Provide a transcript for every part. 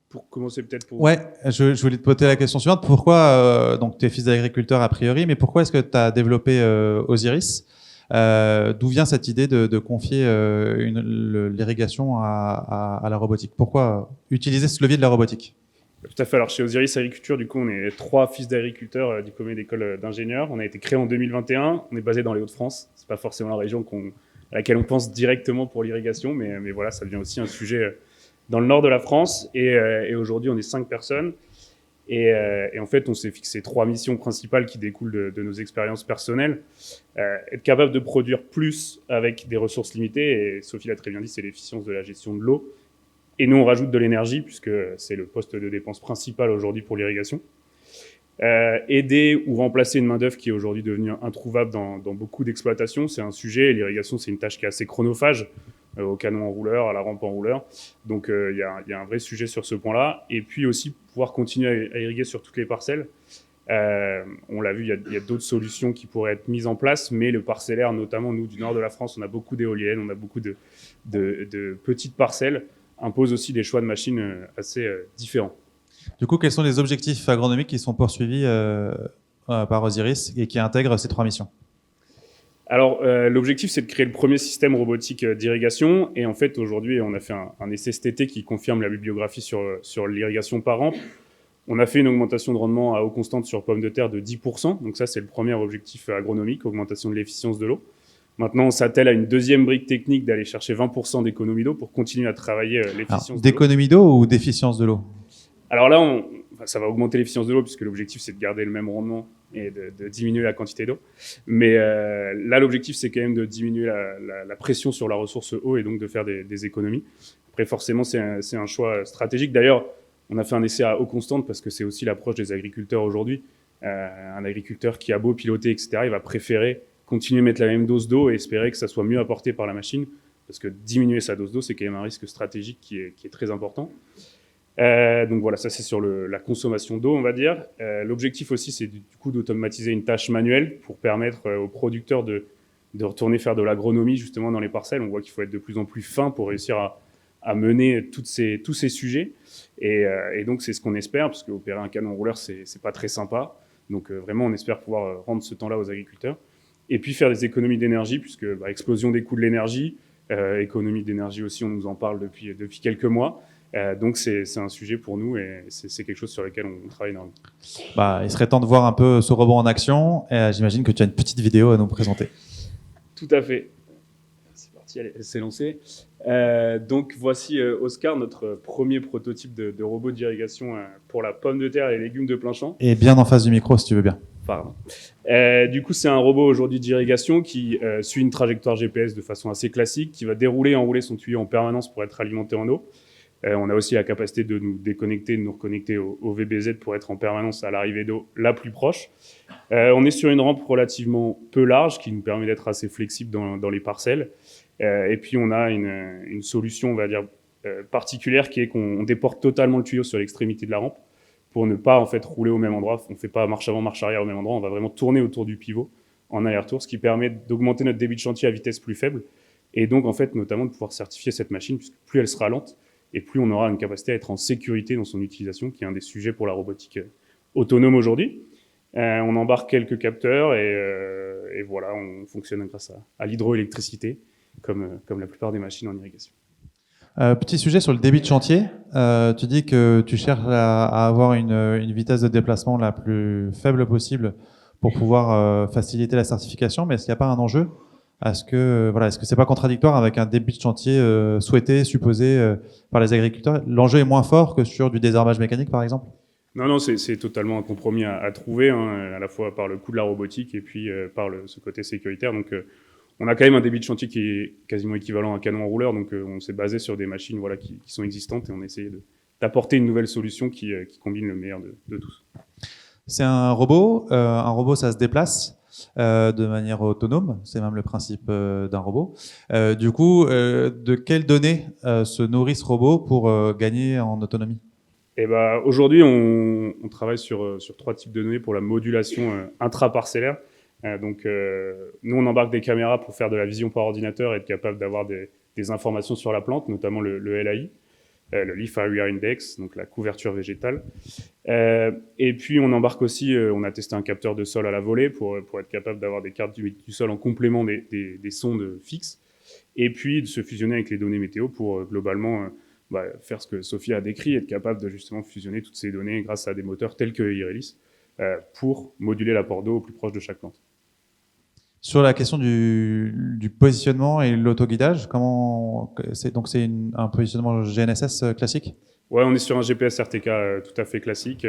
pour commencer peut-être pour... Ouais, je voulais te poser la question suivante. Pourquoi, donc tu es fils d'agriculteur a priori, mais pourquoi est-ce que tu as développé Osiris? D'où vient cette idée de confier l'irrigation à la robotique? Pourquoi utiliser ce levier de la robotique? Tout à fait. Alors, chez Osiris Agriculture, du coup, on est 3 fils d'agriculteurs diplômés d'école d'ingénieurs. On a été créé en 2021. On est basé dans les Hauts-de-France. C'est pas forcément la région à laquelle on pense directement pour l'irrigation, mais voilà, ça devient aussi un sujet dans le nord de la France. Et aujourd'hui, on est 5 personnes. Et en fait, on s'est fixé 3 missions principales qui découlent de nos expériences personnelles. Être capable de produire plus avec des ressources limitées. Et Sophie l'a très bien dit, c'est l'efficience de la gestion de l'eau. Et nous, on rajoute de l'énergie, puisque c'est le poste de dépense principal aujourd'hui pour l'irrigation. Aider ou remplacer une main-d'œuvre qui est aujourd'hui devenue introuvable dans beaucoup d'exploitations, c'est un sujet. L'irrigation, c'est une tâche qui est assez chronophage, au canon enrouleur, à la rampe enrouleur. Donc, il y a un vrai sujet sur ce point-là. Et puis aussi, pouvoir continuer à irriguer sur toutes les parcelles. On l'a vu, il y a d'autres solutions qui pourraient être mises en place, mais le parcellaire, notamment nous, du nord de la France, on a beaucoup d'éoliennes, on a beaucoup de petites parcelles, impose aussi des choix de machines assez différents. Du coup, quels sont les objectifs agronomiques qui sont poursuivis par Osiris et qui intègrent ces 3 missions? Alors, l'objectif, c'est de créer le premier système robotique d'irrigation. Et en fait, aujourd'hui, on a fait un essai cet été qui confirme la bibliographie sur l'irrigation par an. On a fait une augmentation de rendement à eau constante sur pommes de terre de 10%. Donc ça, c'est le premier objectif agronomique, augmentation de l'efficience de l'eau. Maintenant, on s'attelle à une deuxième brique technique d'aller chercher 20% d'économie d'eau pour continuer à travailler l'efficience de l'eau. D'économie d'eau ou d'efficience de l'eau? Alors là, ça va augmenter l'efficience de l'eau puisque l'objectif, c'est de garder le même rendement et de diminuer la quantité d'eau. Mais là, l'objectif, c'est quand même de diminuer la pression sur la ressource eau et donc de faire des économies. Après, forcément, c'est un choix stratégique. D'ailleurs, on a fait un essai à eau constante parce que c'est aussi l'approche des agriculteurs aujourd'hui. Un agriculteur qui a beau piloter, etc., il va préférer continuer à mettre la même dose d'eau et espérer que ça soit mieux apporté par la machine, parce que diminuer sa dose d'eau, c'est quand même un risque stratégique qui est très important. Donc voilà, ça c'est sur la consommation d'eau, on va dire. L'objectif aussi, c'est du coup d'automatiser une tâche manuelle pour permettre aux producteurs de retourner faire de l'agronomie justement dans les parcelles. On voit qu'il faut être de plus en plus fin pour réussir à mener tous ces sujets. Et donc c'est ce qu'on espère, parce qu'opérer un canon rouleur, c'est pas très sympa. Donc vraiment, on espère pouvoir rendre ce temps-là aux agriculteurs. Et puis faire des économies d'énergie, puisque explosion des coûts de l'énergie, économie d'énergie aussi, on nous en parle depuis quelques mois. Donc c'est un sujet pour nous et c'est quelque chose sur lequel on travaille énormément. Il serait temps de voir un peu ce robot en action. J'imagine que tu as une petite vidéo à nous présenter. Tout à fait. C'est parti, elle s'est lancée. Donc voici Oscar, notre premier prototype de robot d'irrigation pour la pomme de terre et les légumes de plein champ. Et bien en face du micro si tu veux bien. Pardon. Du coup, c'est un robot aujourd'hui d'irrigation qui suit une trajectoire GPS de façon assez classique, qui va dérouler et enrouler son tuyau en permanence pour être alimenté en eau. On a aussi la capacité de nous déconnecter, de nous reconnecter au VBZ pour être en permanence à l'arrivée d'eau la plus proche. On est sur une rampe relativement peu large qui nous permet d'être assez flexible dans les parcelles. Et puis, on a une solution, on va dire, particulière qui est qu'on déporte totalement le tuyau sur l'extrémité de la rampe pour ne pas en fait rouler au même endroit. On ne fait pas marche avant, marche arrière au même endroit. On va vraiment tourner autour du pivot en aller-retour, ce qui permet d'augmenter notre débit de chantier à vitesse plus faible. Et donc, en fait, notamment de pouvoir certifier cette machine, puisque plus elle sera lente, et plus on aura une capacité à être en sécurité dans son utilisation, qui est un des sujets pour la robotique autonome aujourd'hui. On embarque quelques capteurs et voilà, on fonctionne grâce à l'hydroélectricité, comme la plupart des machines en irrigation. Petit sujet sur le débit de chantier. Tu dis que tu cherches à avoir une vitesse de déplacement la plus faible possible pour pouvoir faciliter la certification, mais est-ce qu'il n'y a pas un enjeu ? Est-ce que c'est pas contradictoire avec un débit de chantier souhaité, supposé par les agriculteurs ? L'enjeu est moins fort que sur du désherbage mécanique, par exemple ? Non, c'est totalement un compromis à trouver, hein, à la fois par le coût de la robotique et puis par ce côté sécuritaire. Donc, on a quand même un débit de chantier qui est quasiment équivalent à un canon enrouleur. Donc, on s'est basé sur des machines qui sont existantes et on a essayé d'apporter une nouvelle solution qui combine le meilleur de tous. C'est un robot. Un robot, ça se déplace de manière autonome. C'est même le principe d'un robot. Du coup, de quelles données se nourrit ce robot pour gagner en autonomie ? Aujourd'hui, on travaille sur 3 types de données pour la modulation intraparcellaire. Donc, nous, on embarque des caméras pour faire de la vision par ordinateur et être capable d'avoir des informations sur la plante, notamment le LAI. le Leaf Area Index, donc la couverture végétale. Et puis on embarque aussi, on a testé un capteur de sol à la volée pour être capable d'avoir des cartes du sol en complément des sondes fixes, et puis de se fusionner avec les données météo pour globalement faire ce que Sophie a décrit, être capable de justement fusionner toutes ces données grâce à des moteurs tels que Irelis pour moduler l'apport d'eau au plus proche de chaque plante. Sur la question du positionnement et l'autoguidage, c'est un positionnement GNSS classique? Ouais, on est sur un GPS RTK tout à fait classique.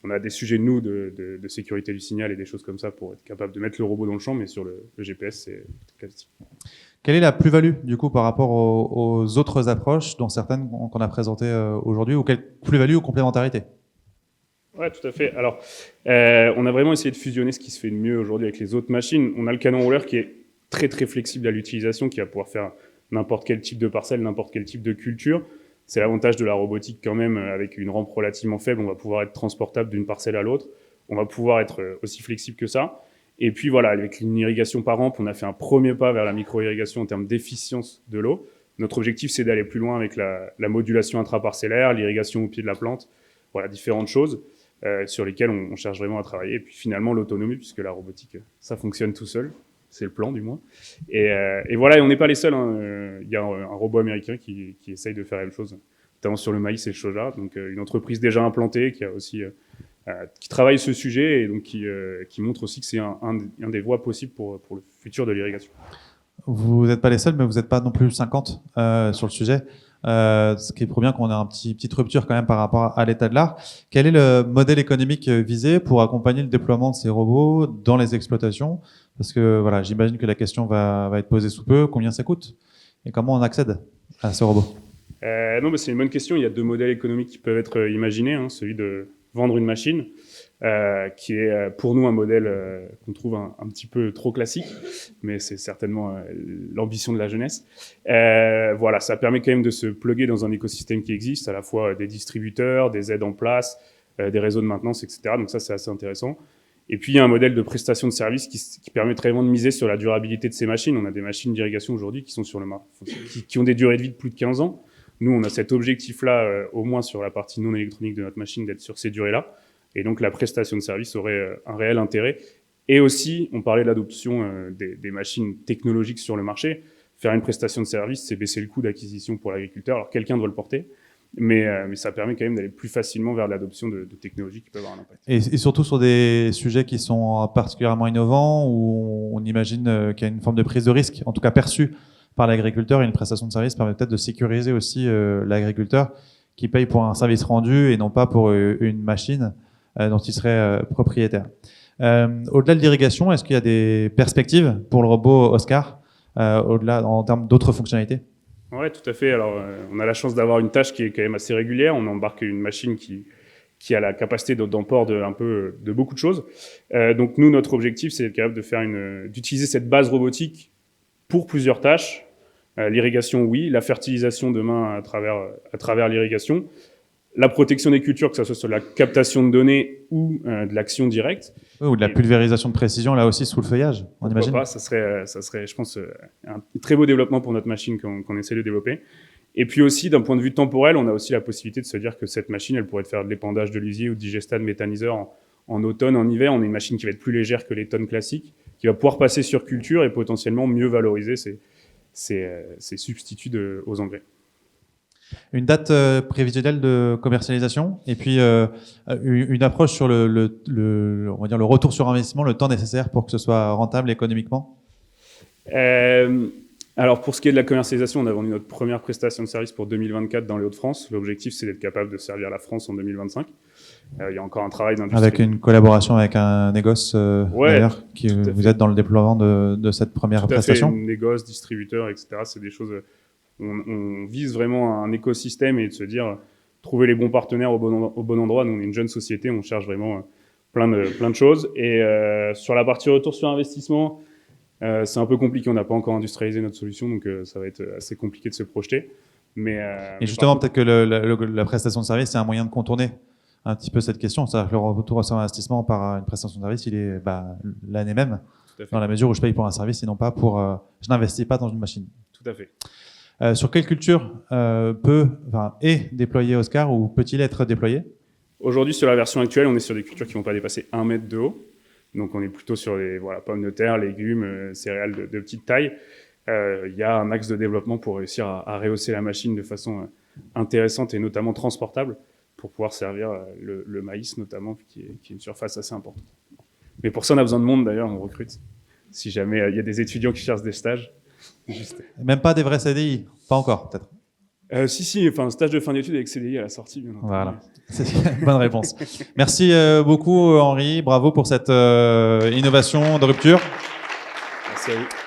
On a des sujets, nous, de sécurité du signal et des choses comme ça pour être capable de mettre le robot dans le champ, mais sur le GPS, c'est classique. Quelle est la plus-value, du coup, par rapport aux autres approches, dont certaines qu'on a présentées aujourd'hui, ou quelle plus-value ou complémentarité? Ouais, tout à fait. Alors, on a vraiment essayé de fusionner ce qui se fait de mieux aujourd'hui avec les autres machines. On a le canon rouleur qui est très, très flexible à l'utilisation, qui va pouvoir faire n'importe quel type de parcelle, n'importe quel type de culture. C'est l'avantage de la robotique quand même, avec une rampe relativement faible, on va pouvoir être transportable d'une parcelle à l'autre. On va pouvoir être aussi flexible que ça. Et puis voilà, avec une irrigation par rampe, on a fait un premier pas vers la micro-irrigation en termes d'efficience de l'eau. Notre objectif, c'est d'aller plus loin avec la modulation intraparcellaire, l'irrigation au pied de la plante, voilà, différentes choses sur lesquelles on cherche vraiment à travailler. Et puis finalement, l'autonomie, puisque la robotique, ça fonctionne tout seul. C'est le plan, du moins. Et voilà, et on n'est pas les seuls. Il y a un robot américain qui essaye de faire la même chose, notamment sur le maïs et le soja. Donc, une entreprise déjà implantée qui a aussi qui travaille ce sujet et donc qui montre aussi que c'est un des voies possibles pour le futur de l'irrigation. Vous n'êtes pas les seuls, mais vous n'êtes pas non plus 50 sur le sujet. Ce qui prouve bien qu'on a une petite rupture quand même par rapport à l'état de l'art. Quel est le modèle économique visé pour accompagner le déploiement de ces robots dans les exploitations? Parce que voilà, j'imagine que la question va être posée sous peu. Combien ça coûte? Et comment on accède à ce robot? Non, mais c'est une bonne question. Il y a deux modèles économiques qui peuvent être imaginés. Hein. Celui de vendre une machine, qui est pour nous un modèle qu'on trouve un petit peu trop classique, mais c'est certainement l'ambition de la jeunesse. Voilà, ça permet quand même de se plugger dans un écosystème qui existe, à la fois des distributeurs, des aides en place, des réseaux de maintenance, etc. Donc ça, c'est assez intéressant. Et puis, il y a un modèle de prestation de service qui permettrait vraiment de miser sur la durabilité de ces machines. On a des machines d'irrigation aujourd'hui qui sont sur le marché, qui ont des durées de vie de plus de 15 ans. Nous, on a cet objectif-là, au moins sur la partie non électronique de notre machine, d'être sur ces durées-là. Et donc, la prestation de service aurait un réel intérêt. Et aussi, on parlait de l'adoption des machines technologiques sur le marché. Faire une prestation de service, c'est baisser le coût d'acquisition pour l'agriculteur. Alors, quelqu'un doit le porter. Mais ça permet quand même d'aller plus facilement vers l'adoption de technologies qui peuvent avoir un impact. Et surtout sur des sujets qui sont particulièrement innovants, où on imagine qu'il y a une forme de prise de risque, en tout cas perçue par l'agriculteur, et une prestation de service permet peut-être de sécuriser aussi l'agriculteur qui paye pour un service rendu et non pas pour une machine dont il serait propriétaire. Au-delà de l'irrigation, est-ce qu'il y a des perspectives pour le robot Oscar, au-delà en termes d'autres fonctionnalités? Ouais, tout à fait. Alors, on a la chance d'avoir une tâche qui est quand même assez régulière. On embarque une machine qui a la capacité d'emport de beaucoup de choses. Donc, nous, notre objectif, c'est d'être capable d'utiliser cette base robotique pour plusieurs tâches. L'irrigation, oui. La fertilisation demain à travers l'irrigation. La protection des cultures, que ce soit sur la captation de données ou de l'action directe. Ou de la pulvérisation de précision, là aussi, sous le feuillage, on imagine. Pourquoi pas, ça serait, je pense, un très beau développement pour notre machine qu'on essaie de développer. Et puis aussi, d'un point de vue temporel, on a aussi la possibilité de se dire que cette machine, elle pourrait faire de l'épandage de lisier ou de digestat de méthaniseur en automne, en hiver. On a une machine qui va être plus légère que les tonnes classiques, qui va pouvoir passer sur culture et potentiellement mieux valoriser ses substituts aux engrais. Une date prévisionnelle de commercialisation et puis une approche sur on va dire le retour sur investissement, le temps nécessaire pour que ce soit rentable économiquement. Alors pour ce qui est de la commercialisation, on a vendu notre première prestation de service pour 2024 dans les Hauts-de-France. L'objectif, c'est d'être capable de servir la France en 2025. Il y a encore un travail d'industrie. Avec une collaboration avec un négoce d'ailleurs, vous êtes dans le déploiement de cette première prestation. Fait, négoce, distributeur, etc. C'est des choses. On vise vraiment un écosystème et de se dire trouver les bons partenaires au bon endroit. Nous, on est une jeune société, on cherche vraiment plein de choses. Et sur la partie retour sur investissement, c'est un peu compliqué. On n'a pas encore industrialisé notre solution, donc ça va être assez compliqué de se projeter. Et justement, peut-être que la prestation de service, c'est un moyen de contourner un petit peu cette question. C'est-à-dire que le retour sur investissement par une prestation de service, il est l'année même, dans la mesure où je paye pour un service et non pas je n'investis pas dans une machine. Tout à fait. Sur quelle culture est déployé Oscar ou peut-il être déployé? Aujourd'hui, sur la version actuelle, on est sur des cultures qui ne vont pas dépasser 1 mètre de haut. Donc, on est plutôt sur les pommes de terre, légumes, céréales de petite taille. Il y a un axe de développement pour réussir à rehausser la machine de façon intéressante et notamment transportable pour pouvoir servir le maïs, notamment, qui est une surface assez importante. Mais pour ça, on a besoin de monde, d'ailleurs, on recrute. Si jamais il y a des étudiants qui cherchent des stages. Juste. Même pas des vrais CDI? Pas encore, peut-être. Si, enfin, stage de fin d'études avec CDI à la sortie. Bien entendu. Voilà, c'est une bonne réponse. Merci beaucoup, Henri. Bravo pour cette innovation de rupture. Merci à vous.